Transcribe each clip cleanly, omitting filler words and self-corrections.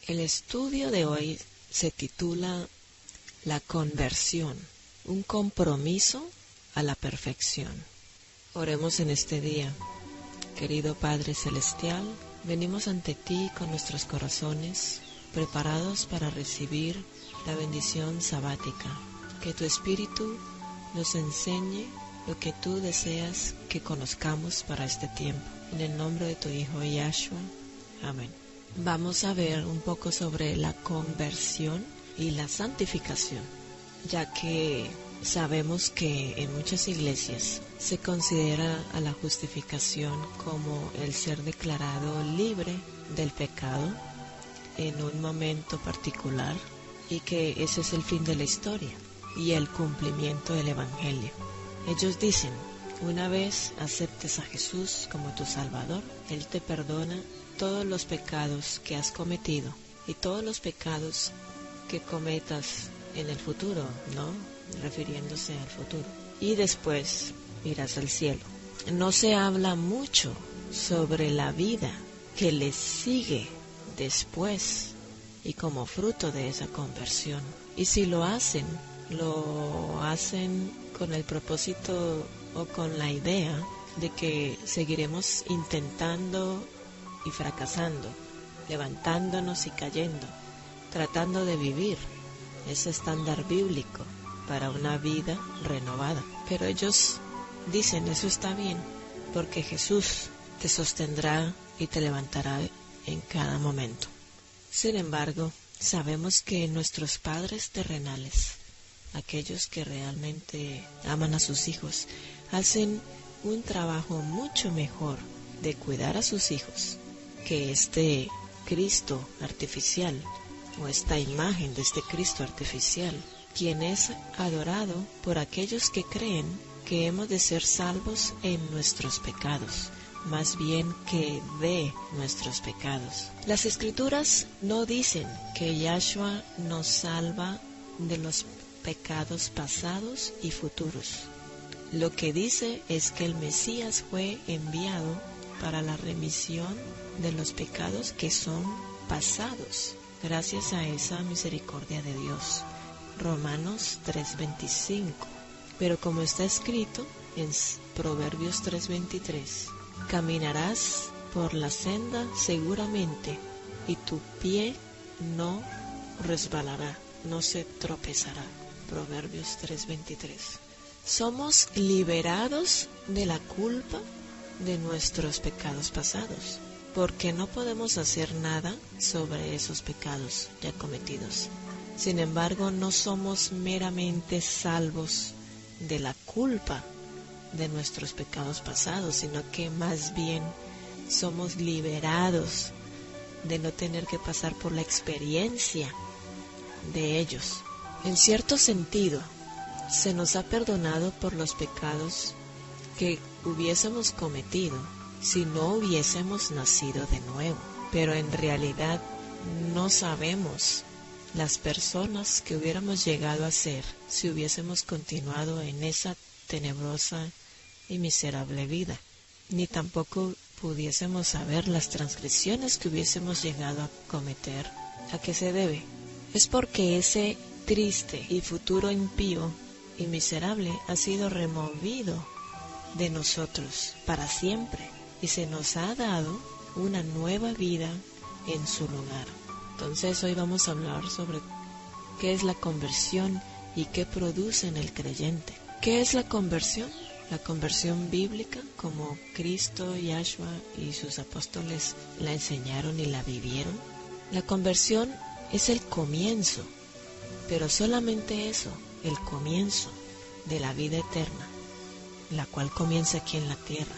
El estudio de hoy se titula La conversión, un compromiso a la perfección. Oremos en este día. Querido Padre Celestial, venimos ante ti con nuestros corazones preparados para recibir la bendición sabática. Que tu Espíritu nos enseñe lo que tú deseas que conozcamos para este tiempo. En el nombre de tu Hijo Yahshua. Amén. Vamos a ver un poco sobre la conversión y la santificación, ya que sabemos que en muchas iglesias se considera a la justificación como el ser declarado libre del pecado en un momento particular y que ese es el fin de la historia y el cumplimiento del Evangelio. Ellos dicen, una vez aceptes a Jesús como tu Salvador, Él te perdona todos los pecados que has cometido y todos los pecados que cometas en el futuro, ¿no? Refiriéndose al futuro. Y después irás al cielo. No se habla mucho sobre la vida que le sigue después y como fruto de esa conversión. Y si lo hacen con el propósito o con la idea de que seguiremos intentando y fracasando, levantándonos y cayendo, tratando de vivir ese estándar bíblico para una vida renovada. Pero ellos dicen, eso está bien, porque Jesús te sostendrá y te levantará en cada momento. Sin embargo, sabemos que nuestros padres terrenales, aquellos que realmente aman a sus hijos, hacen un trabajo mucho mejor de cuidar a sus hijos que este Cristo artificial o esta imagen de este Cristo artificial, quien es adorado por aquellos que creen que hemos de ser salvos en nuestros pecados, más bien que de nuestros pecados. Las Escrituras no dicen que Yahshua nos salva de los pecados pasados y futuros. Lo que dice es que el Mesías fue enviado para la remisión de los pecados que son pasados, gracias a esa misericordia de Dios. Romanos 3:25. Pero como está escrito en Proverbios 3:23, caminarás por la senda seguramente y tu pie no resbalará, no se tropezará. Proverbios 3:23. Somos liberados de la culpa de nuestros pecados pasados, porque no podemos hacer nada sobre esos pecados ya cometidos. Sin embargo, no somos meramente salvos de la culpa de nuestros pecados pasados, sino que más bien somos liberados de no tener que pasar por la experiencia de ellos. En cierto sentido, se nos ha perdonado por los pecados que hubiésemos cometido si no hubiésemos nacido de nuevo. Pero en realidad no sabemos las personas que hubiéramos llegado a ser si hubiésemos continuado en esa tenebrosa y miserable vida, ni tampoco pudiésemos saber las transgresiones que hubiésemos llegado a cometer. ¿A qué se debe? Es porque ese triste y futuro impío y miserable ha sido removido de nosotros para siempre y se nos ha dado una nueva vida en su lugar. Entonces hoy vamos a hablar sobre qué es la conversión y qué produce en el creyente. ¿Qué es la conversión? La conversión bíblica, como Cristo, Yahshua y sus apóstoles la enseñaron y la vivieron. La conversión es el comienzo, pero solamente eso, el comienzo de la vida eterna, la cual comienza aquí en la tierra.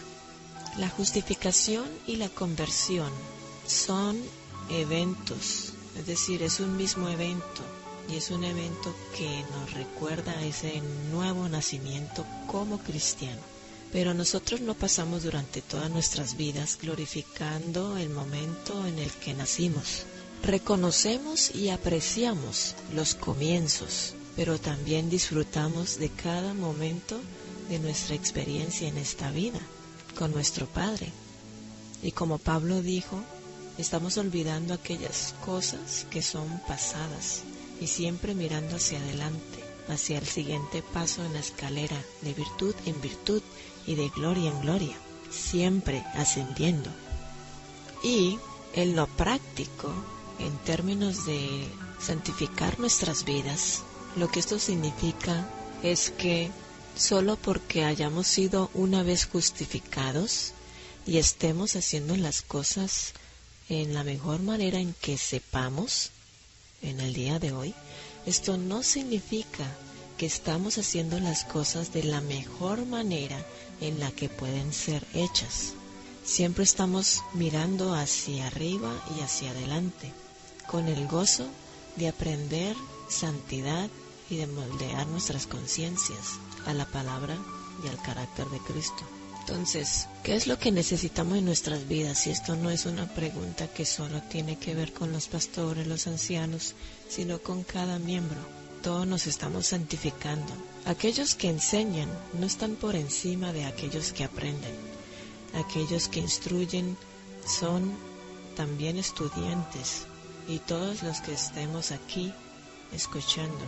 La justificación y la conversión son eventos, es decir, es un mismo evento, y es un evento que nos recuerda a ese nuevo nacimiento como cristiano. Pero nosotros no pasamos durante todas nuestras vidas glorificando el momento en el que nacimos. Reconocemos y apreciamos los comienzos, pero también disfrutamos de cada momento de nuestra experiencia en esta vida con nuestro Padre. Y como Pablo dijo, Estamos olvidando aquellas cosas que son pasadas y siempre mirando hacia adelante, hacia el siguiente paso en la escalera, de virtud en virtud y de gloria en gloria, siempre ascendiendo. Y en lo práctico, en términos de santificar nuestras vidas, lo que esto significa es que solo porque hayamos sido una vez justificados y estemos haciendo las cosas en la mejor manera en que sepamos en el día de hoy, esto no significa que estamos haciendo las cosas de la mejor manera en la que pueden ser hechas. Siempre estamos mirando hacia arriba y hacia adelante, con el gozo de aprender santidad y de moldear nuestras conciencias a la palabra y al carácter de Cristo. Entonces, ¿qué es lo que necesitamos en nuestras vidas? Y esto no es una pregunta que solo tiene que ver con los pastores, los ancianos, sino con cada miembro. Todos nos estamos santificando. Aquellos que enseñan no están por encima de aquellos que aprenden. Aquellos que instruyen son también estudiantes. Y todos los que estemos aquí escuchando,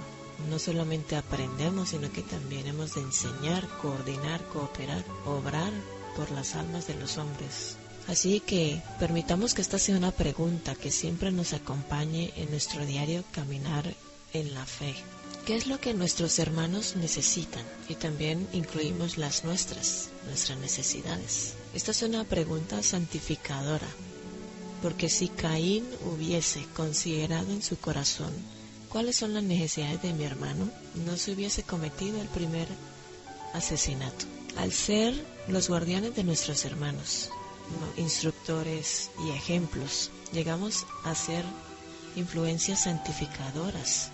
no solamente aprendemos, sino que también hemos de enseñar, coordinar, cooperar, obrar por las almas de los hombres. Así que permitamos que esta sea una pregunta que siempre nos acompañe en nuestro diario caminar en la fe. ¿Qué es lo que nuestros hermanos necesitan? Y también incluimos las nuestras necesidades. Esta es una pregunta santificadora, porque si Caín hubiese considerado en su corazón cuáles son las necesidades de mi hermano, no se hubiese cometido el primer asesinato. Al ser los guardianes de nuestros hermanos, instructores y ejemplos, llegamos a ser influencias santificadoras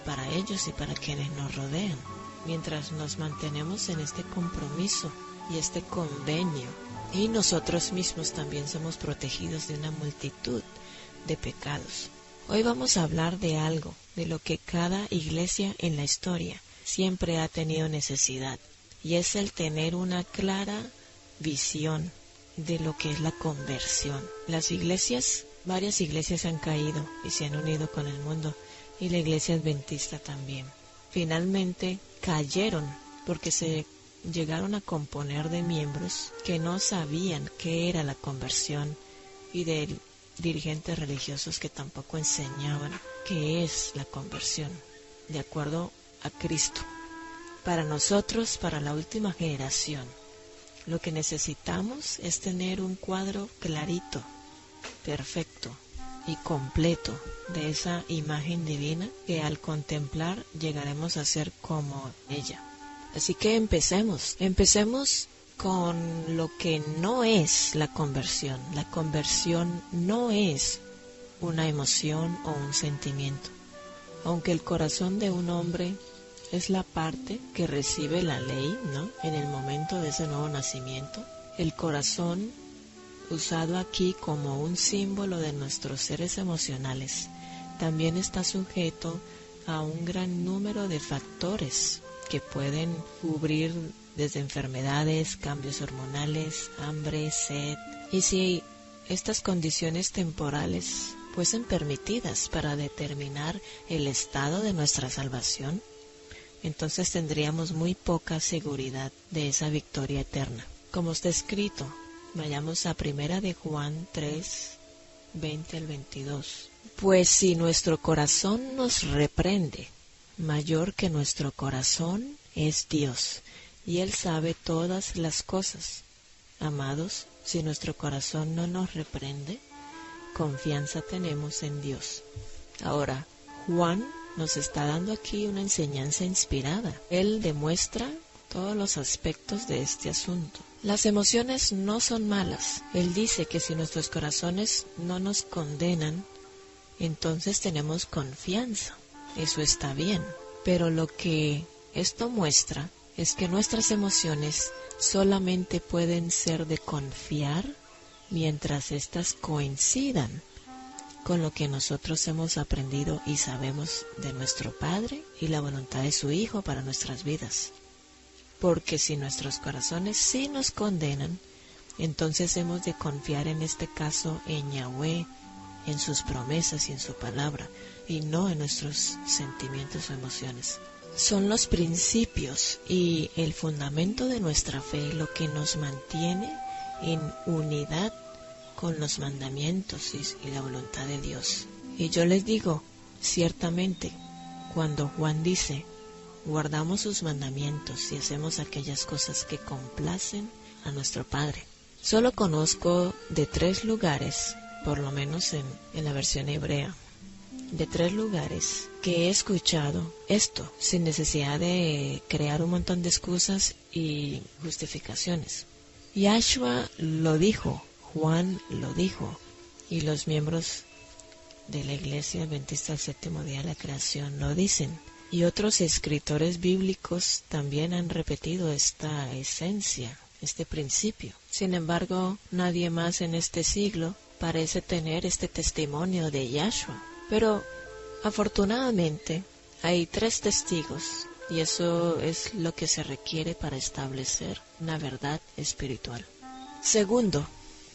para ellos y para quienes nos rodean, mientras nos mantenemos en este compromiso y este convenio. Y nosotros mismos también somos protegidos de una multitud de pecados. Hoy vamos a hablar de algo, de lo que cada iglesia en la historia siempre ha tenido necesidad, y es el tener una clara visión de lo que es la conversión. Las iglesias, varias iglesias han caído y se han unido con el mundo, y la iglesia adventista también. Finalmente cayeron porque se llegaron a componer de miembros que no sabían qué era la conversión y de dirigentes religiosos que tampoco enseñaban qué es la conversión de acuerdo a Cristo. Para nosotros, para la última generación, lo que necesitamos es tener un cuadro clarito, perfecto y completo de esa imagen divina que al contemplar llegaremos a ser como ella. Así que empecemos con lo que no es la conversión. La conversión no es una emoción o un sentimiento. Aunque el corazón de un hombre es la parte que recibe la ley, ¿no?, en el momento de ese nuevo nacimiento, el corazón, usado aquí como un símbolo de nuestros seres emocionales, también está sujeto a un gran número de factores que pueden cubrir desde enfermedades, cambios hormonales, hambre, sed. Y si estas condiciones temporales fuesen permitidas para determinar el estado de nuestra salvación, entonces tendríamos muy poca seguridad de esa victoria eterna. Como está escrito, vayamos a 1 de Juan 3, 20 al 22. Pues si nuestro corazón nos reprende, mayor que nuestro corazón es Dios, y Él sabe todas las cosas. Amados, si nuestro corazón no nos reprende, confianza tenemos en Dios. Ahora, Juan nos está dando aquí una enseñanza inspirada. Él demuestra todos los aspectos de este asunto. Las emociones no son malas. Él dice que si nuestros corazones no nos condenan, entonces tenemos confianza. Eso está bien. Pero lo que esto muestra es que nuestras emociones solamente pueden ser de confiar mientras éstas coincidan con lo que nosotros hemos aprendido y sabemos de nuestro Padre y la voluntad de su Hijo para nuestras vidas. Porque si nuestros corazones sí nos condenan, entonces hemos de confiar en este caso en Yahweh, en sus promesas y en su palabra, y no en nuestros sentimientos o emociones. Son los principios y el fundamento de nuestra fe lo que nos mantiene en unidad con los mandamientos y la voluntad de Dios. Y yo les digo, ciertamente, cuando Juan dice, guardamos sus mandamientos y hacemos aquellas cosas que complacen a nuestro Padre. Solo conozco de 3 lugares, por lo menos en la versión hebrea, de 3 lugares que he escuchado esto sin necesidad de crear un montón de excusas y justificaciones. Yahshua lo dijo, Juan lo dijo, y los miembros de la Iglesia Adventista del Séptimo Día de la Creación lo dicen. Y otros escritores bíblicos también han repetido esta esencia, este principio. Sin embargo, nadie más en este siglo parece tener este testimonio de Yahshua. Pero, afortunadamente, hay 3 testigos, y eso es lo que se requiere para establecer una verdad espiritual. Segundo,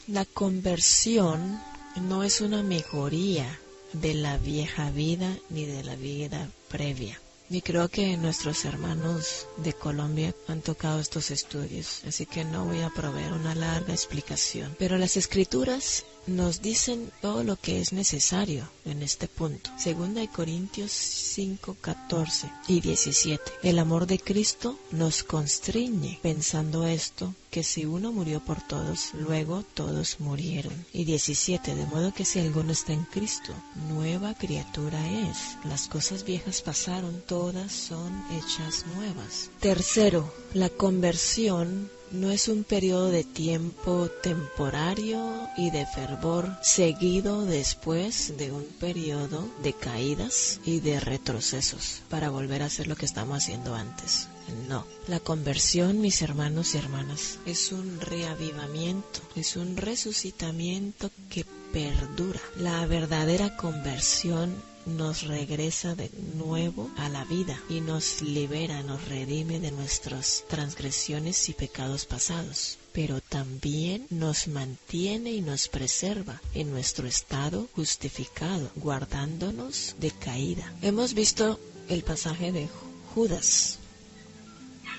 la conversión no es una mejoría de la vieja vida ni de la vida previa. Y creo que nuestros hermanos de Colombia han tocado estos estudios, así que no voy a proveer una larga explicación. Pero las Escrituras nos dicen todo lo que es necesario en este punto. 2 Corintios 5, 14 y 17. El amor de Cristo nos constriñe, pensando esto, que si uno murió por todos, luego todos murieron. Y 17. De modo que si alguno está en Cristo, nueva criatura es. Las cosas viejas pasaron, todas son hechas nuevas. Tercero, la conversión no es un periodo de tiempo temporario y de fervor seguido después de un periodo de caídas y de retrocesos para volver a hacer lo que estamos haciendo antes. No, la conversión, mis hermanos y hermanas, es un reavivamiento, es un resucitamiento que perdura. La verdadera conversión nos regresa de nuevo a la vida y nos libera, nos redime de nuestras transgresiones y pecados pasados, pero también nos mantiene y nos preserva en nuestro estado justificado, guardándonos de caída. Hemos visto el pasaje de Judas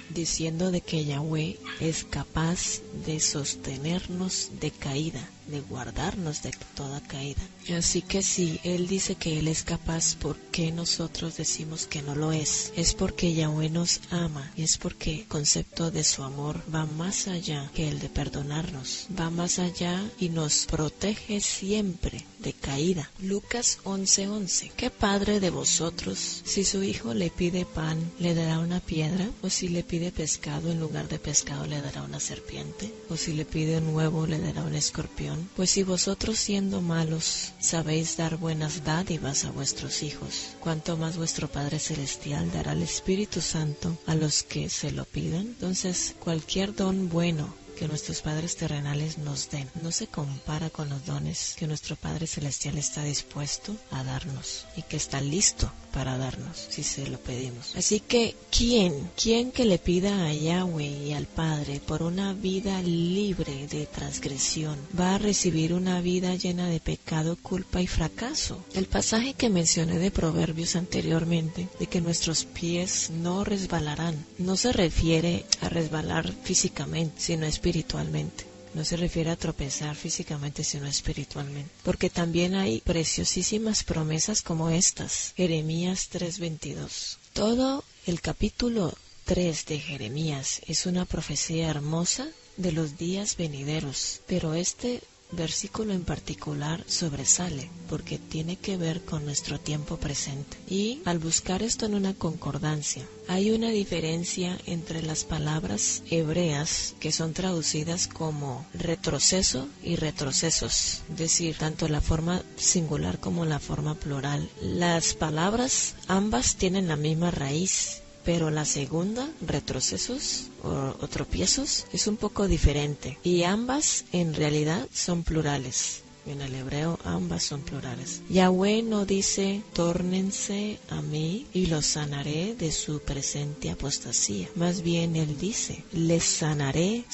diciendo de que Yahweh es capaz de sostenernos de caída, de guardarnos de toda caída. Así que si Él dice que Él es capaz, ¿por qué nosotros decimos que no lo es? Es porque Yahweh nos ama, y es porque el concepto de su amor va más allá que el de perdonarnos, va más allá y nos protege siempre de caída. Lucas 11:11. ¿Qué padre de vosotros, si su hijo le pide pan, le dará una piedra? ¿O si le pide pescado, en lugar de pescado le dará una serpiente? ¿O si le pide un huevo, le dará un escorpión? Pues si vosotros, siendo malos, sabéis dar buenas dádivas a vuestros hijos, ¿cuánto más vuestro Padre Celestial dará el Espíritu Santo a los que se lo pidan? Entonces, cualquier don bueno que nuestros padres terrenales nos den no se compara con los dones que nuestro Padre Celestial está dispuesto a darnos y que está listo para darnos si se lo pedimos. Así que, ¿quién que le pida a Yahweh y al Padre por una vida libre de transgresión va a recibir una vida llena de pecado, culpa y fracaso? El pasaje que mencioné de Proverbios anteriormente, de que nuestros pies no resbalarán, no se refiere a resbalar físicamente, sino espiritualmente. No se refiere a tropezar físicamente, sino espiritualmente. Porque también hay preciosísimas promesas como estas. Jeremías 3:22. Todo el capítulo 3 de Jeremías es una profecía hermosa de los días venideros. Pero este versículo en particular sobresale porque tiene que ver con nuestro tiempo presente. Y al buscar esto en una concordancia, hay una diferencia entre las palabras hebreas que son traducidas como retroceso y retrocesos, es decir, tanto la forma singular como la forma plural. Las palabras ambas tienen la misma raíz, pero la segunda, retrocesos o tropiezos, es un poco diferente y ambas en realidad son plurales. En el hebreo ambas son plurales. Yahweh no dice, tórnense a mí y los sanaré de su presente apostasía. Más bien Él dice, les sanaré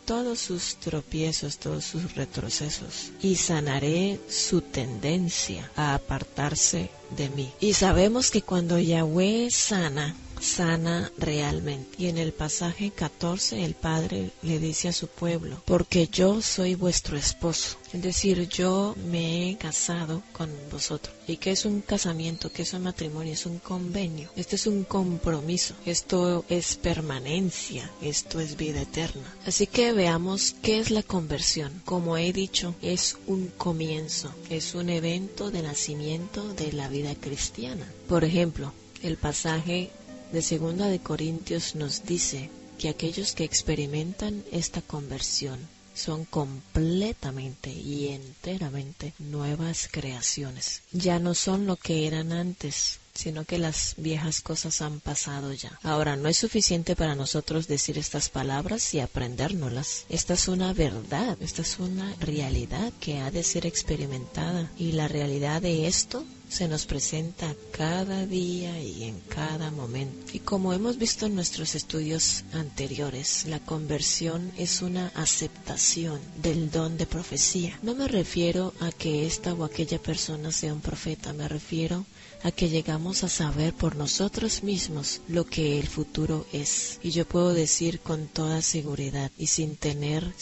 todos sus tropiezos, todos sus retrocesos. Y sanaré su tendencia a apartarse de mí. Y sabemos que cuando Yahweh sana realmente. Y en el pasaje 14 el Padre le dice a su pueblo, porque yo soy vuestro esposo. Es decir, yo me he casado con vosotros. ¿Y qué es un casamiento? ¿Qué es un matrimonio? Es un convenio. Esto es un compromiso. Esto es permanencia. Esto es vida eterna. Así que veamos qué es la conversión. Como he dicho, es un comienzo. Es un evento de nacimiento de la vida cristiana. Por ejemplo, el pasaje de 2 de Corintios nos dice que aquellos que experimentan esta conversión son completamente y enteramente nuevas creaciones. Ya no son lo que eran antes, sino que las viejas cosas han pasado ya. Ahora, no es suficiente para nosotros decir estas palabras y aprendérnoslas. Esta es una verdad, esta es una realidad que ha de ser experimentada. Y la realidad de esto se nos presenta cada día y en cada momento. Y como hemos visto en nuestros estudios anteriores, la conversión es una aceptación del don de profecía. No me refiero a que esta o aquella persona sea un profeta, me refiero a que llegamos a saber por nosotros mismos lo que el futuro es. Y yo puedo decir con toda seguridad y sin tener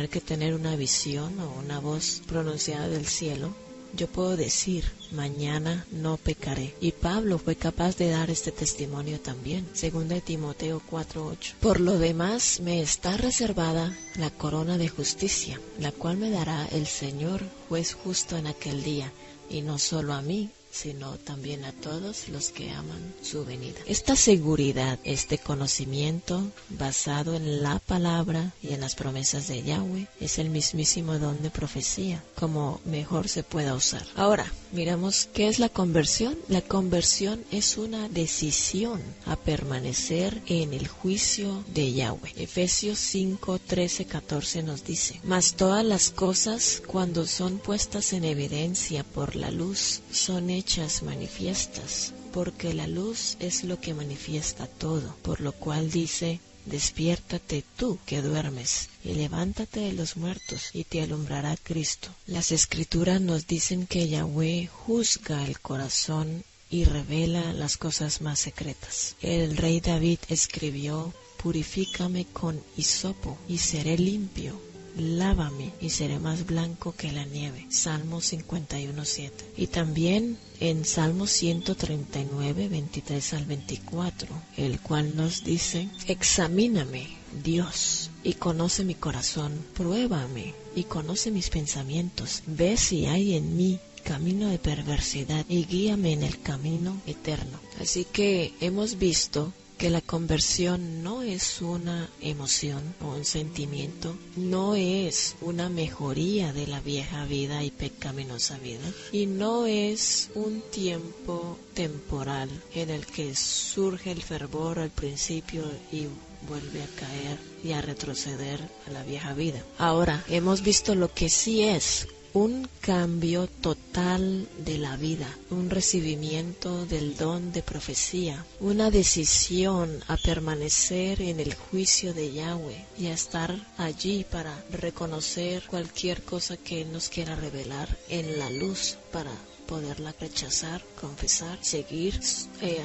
que tener una visión o una voz pronunciada del cielo, yo puedo decir, mañana no pecaré. Y Pablo fue capaz de dar este testimonio también, 2 Timoteo 4:8. Por lo demás, me está reservada la corona de justicia, la cual me dará el Señor, juez justo en aquel día, y no solo a mí, sino también a todos los que aman su venida. Esta seguridad, este conocimiento basado en la palabra y en las promesas de Yahweh, es el mismísimo don de profecía, como mejor se pueda usar. Ahora, miramos qué es la conversión. La conversión es una decisión a permanecer en el juicio de Yahweh. Efesios 5:13-14 nos dice, mas todas las cosas, cuando son puestas en evidencia por la luz, son hechas manifiestas, porque la luz es lo que manifiesta todo, por lo cual dice, despiértate tú que duermes, y levántate de los muertos, y te alumbrará Cristo. Las Escrituras nos dicen que Yahweh juzga el corazón y revela las cosas más secretas. El rey David escribió, purifícame con hisopo, y seré limpio. Lávame y seré más blanco que la nieve. Salmo 51:7. Y también en Salmo 139, 23-24, el cual nos dice, examíname, Dios, y conoce mi corazón, pruébame y conoce mis pensamientos, ve si hay en mí camino de perversidad y guíame en el camino eterno. Así que hemos visto que la conversión no es una emoción o un sentimiento, no es una mejoría de la vieja vida y pecaminosa vida, y no es un tiempo temporal en el que surge el fervor al principio y vuelve a caer y a retroceder a la vieja vida. Ahora, hemos visto lo que sí es un cambio total de la vida, un recibimiento del don de profecía, una decisión a permanecer en el juicio de Yahweh y a estar allí para reconocer cualquier cosa que Él nos quiera revelar en la luz para poderla rechazar, confesar, seguir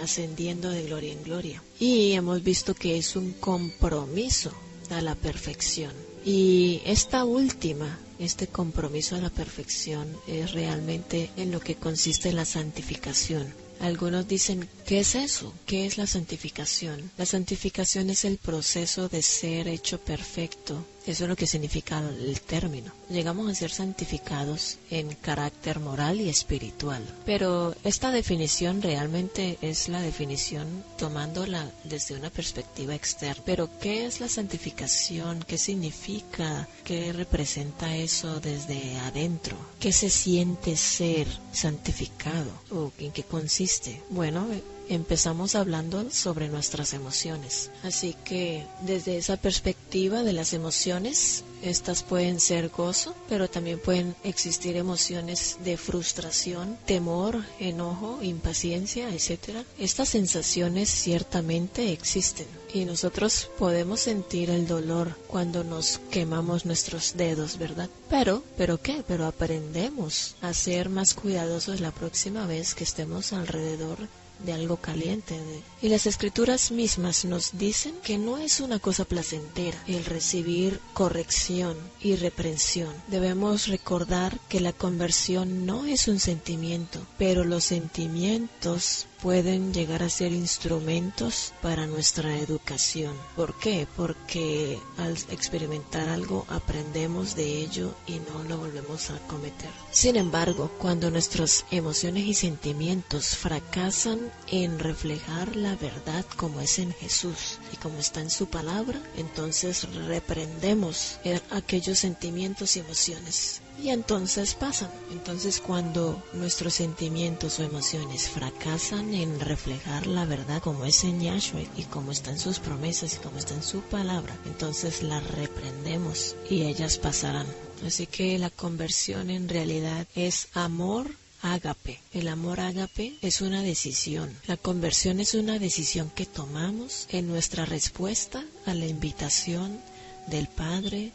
ascendiendo de gloria en gloria. Y hemos visto que es un compromiso a la perfección. Y este compromiso a la perfección es realmente en lo que consiste la santificación. Algunos dicen, ¿qué es eso? ¿Qué es la santificación? La santificación es el proceso de ser hecho perfecto. Eso es lo que significa el término. Llegamos a ser santificados en carácter moral y espiritual. Pero esta definición realmente es la definición tomándola desde una perspectiva externa. Pero ¿qué es la santificación? ¿Qué significa? ¿Qué representa eso desde adentro? ¿Qué se siente ser santificado? ¿O en qué consiste? Bueno, empezamos hablando sobre nuestras emociones. Así que desde esa perspectiva de las emociones, estas pueden ser gozo, pero también pueden existir emociones de frustración, temor, enojo, impaciencia, etc. Estas sensaciones ciertamente existen y nosotros podemos sentir el dolor cuando nos quemamos nuestros dedos, ¿verdad? Pero ¿qué? Pero aprendemos a ser más cuidadosos la próxima vez que estemos alrededor de algo caliente. Y las escrituras mismas nos dicen que no es una cosa placentera el recibir corrección y reprensión. Debemos recordar que la conversión no es un sentimiento, pero los sentimientos pueden llegar a ser instrumentos para nuestra educación. ¿Por qué? Porque al experimentar algo aprendemos de ello y no lo volvemos a cometer. Sin embargo, cuando nuestras emociones y sentimientos fracasan en reflejar la verdad como es en Jesús y como está en su palabra, entonces reprendemos aquellos sentimientos y emociones. Y entonces pasan. Entonces cuando nuestros sentimientos o emociones fracasan en reflejar la verdad como es en Yahshua y como está en sus promesas y como está en su palabra, entonces las reprendemos y ellas pasarán. Así que la conversión en realidad es amor ágape. El amor ágape es una decisión. La conversión es una decisión que tomamos en nuestra respuesta a la invitación del Padre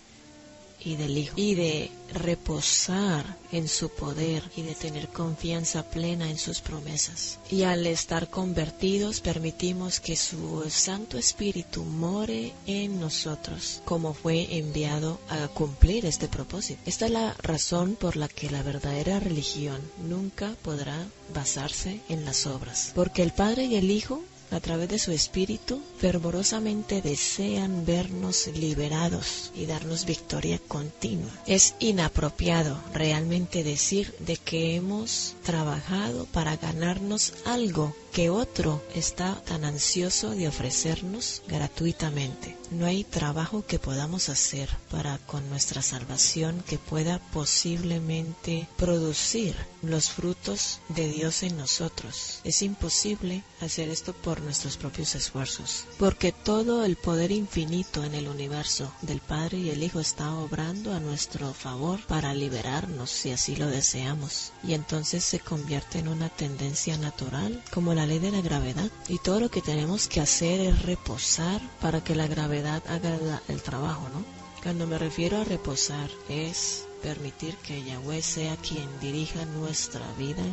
y del Hijo, y de reposar en su poder y de tener confianza plena en sus promesas. Y al estar convertidos permitimos que su Santo Espíritu more en nosotros, como fue enviado a cumplir este propósito. Esta es la razón por la que la verdadera religión nunca podrá basarse en las obras, porque el Padre y el Hijo, a través de su Espíritu, fervorosamente desean vernos liberados y darnos victoria continua. Es inapropiado realmente decir de que hemos trabajado para ganarnos algo que otro está tan ansioso de ofrecernos gratuitamente. No hay trabajo que podamos hacer para con nuestra salvación que pueda posiblemente producir los frutos de Dios en nosotros. Es imposible hacer esto por nuestros propios esfuerzos, porque todo el poder infinito en el universo del Padre y el Hijo está obrando a nuestro favor para liberarnos si así lo deseamos, y entonces se convierte en una tendencia natural como la ley de la gravedad, y todo lo que tenemos que hacer es reposar para que la gravedad haga el trabajo, ¿no? Cuando me refiero a reposar es permitir que Yahweh sea quien dirija nuestra vida,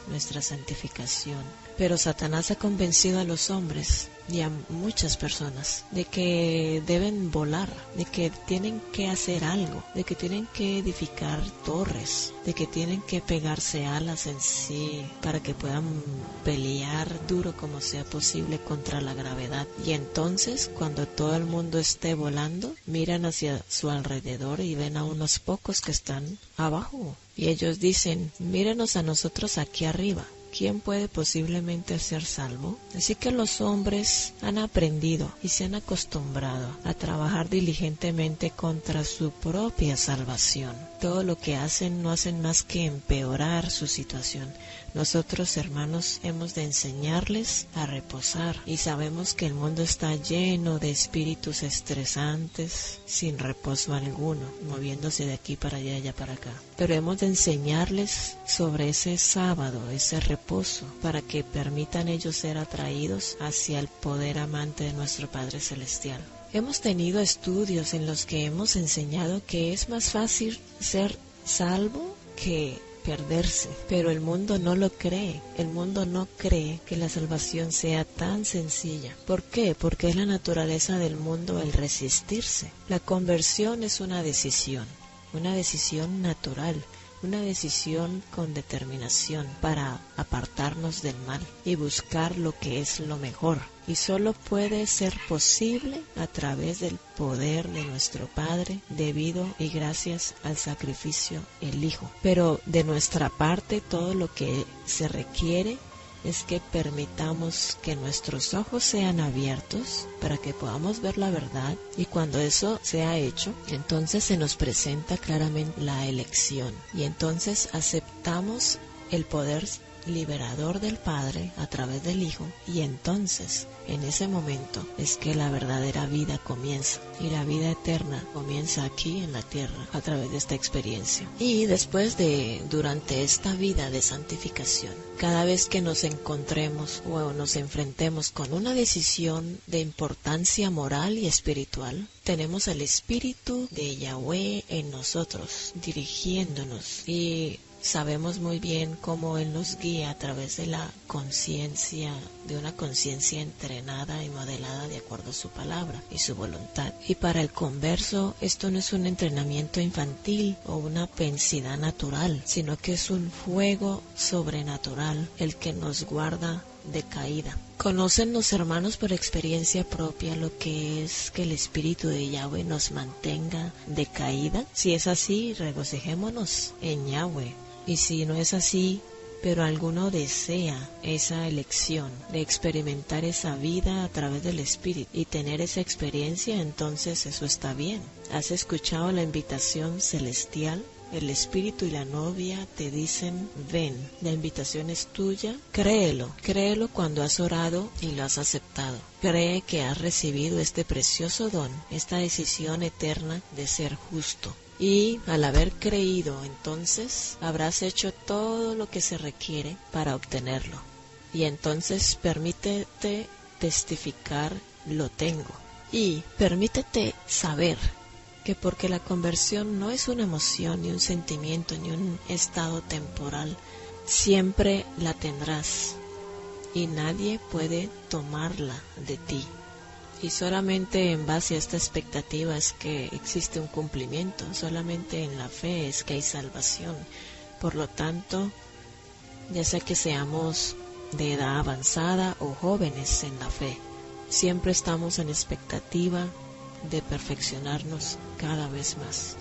nuestra santificación. Pero Satanás ha convencido a los hombres y a muchas personas de que deben volar, de que tienen que hacer algo, de que tienen que edificar torres, de que tienen que pegarse alas en sí para que puedan pelear duro como sea posible contra la gravedad. Y entonces, cuando todo el mundo esté volando, miran hacia su alrededor y ven a unos pocos que están abajo. Y ellos dicen, mírenos a nosotros aquí arriba. ¿Quién puede posiblemente ser salvo? Así que los hombres han aprendido y se han acostumbrado a trabajar diligentemente contra su propia salvación. Todo lo que hacen no hacen más que empeorar su situación. Nosotros, hermanos, hemos de enseñarles a reposar, y sabemos que el mundo está lleno de espíritus estresantes sin reposo alguno, moviéndose de aquí para allá y allá para acá. Pero hemos de enseñarles sobre ese sábado, ese reposo, para que permitan ellos ser atraídos hacia el poder amante de nuestro Padre Celestial. Hemos tenido estudios en los que hemos enseñado que es más fácil ser salvo que perderse, pero el mundo no lo cree. El mundo no cree que la salvación sea tan sencilla. ¿Por qué? Porque es la naturaleza del mundo el resistirse. La conversión es una decisión natural, una decisión con determinación para apartarnos del mal y buscar lo que es lo mejor. Y solo puede ser posible a través del poder de nuestro Padre, debido y gracias al sacrificio del Hijo. Pero de nuestra parte, todo lo que se requiere es que permitamos que nuestros ojos sean abiertos para que podamos ver la verdad, y cuando eso sea hecho, entonces se nos presenta claramente la elección, y entonces aceptamos el poder liberador del Padre a través del Hijo, y entonces en ese momento es que la verdadera vida comienza, y la vida eterna comienza aquí en la tierra a través de esta experiencia. Y durante esta vida de santificación, cada vez que nos encontremos o nos enfrentemos con una decisión de importancia moral y espiritual, tenemos el Espíritu de Yahweh en nosotros, dirigiéndonos, y sabemos muy bien cómo Él nos guía a través de la conciencia, de una conciencia entrenada y modelada de acuerdo a su palabra y su voluntad. Y para el converso, esto no es un entrenamiento infantil o una pensidad natural, sino que es un fuego sobrenatural el que nos guarda de caída. ¿Conocen los hermanos por experiencia propia lo que es que el Espíritu de Yahweh nos mantenga de caída? Si es así, regocijémonos en Yahweh. Y si no es así, pero alguno desea esa elección de experimentar esa vida a través del Espíritu y tener esa experiencia, entonces eso está bien. ¿Has escuchado la invitación celestial? El Espíritu y la novia te dicen, ven, la invitación es tuya. Créelo cuando has orado y lo has aceptado. Cree que has recibido este precioso don, esta decisión eterna de ser justo. Y al haber creído, entonces habrás hecho todo lo que se requiere para obtenerlo. Y entonces permítete testificar, lo tengo. Y permítete saber que porque la conversión no es una emoción, ni un sentimiento, ni un estado temporal, siempre la tendrás y nadie puede tomarla de ti. Y solamente en base a esta expectativa es que existe un cumplimiento, solamente en la fe es que hay salvación. Por lo tanto, ya sea que seamos de edad avanzada o jóvenes en la fe, siempre estamos en expectativa de perfeccionarnos cada vez más.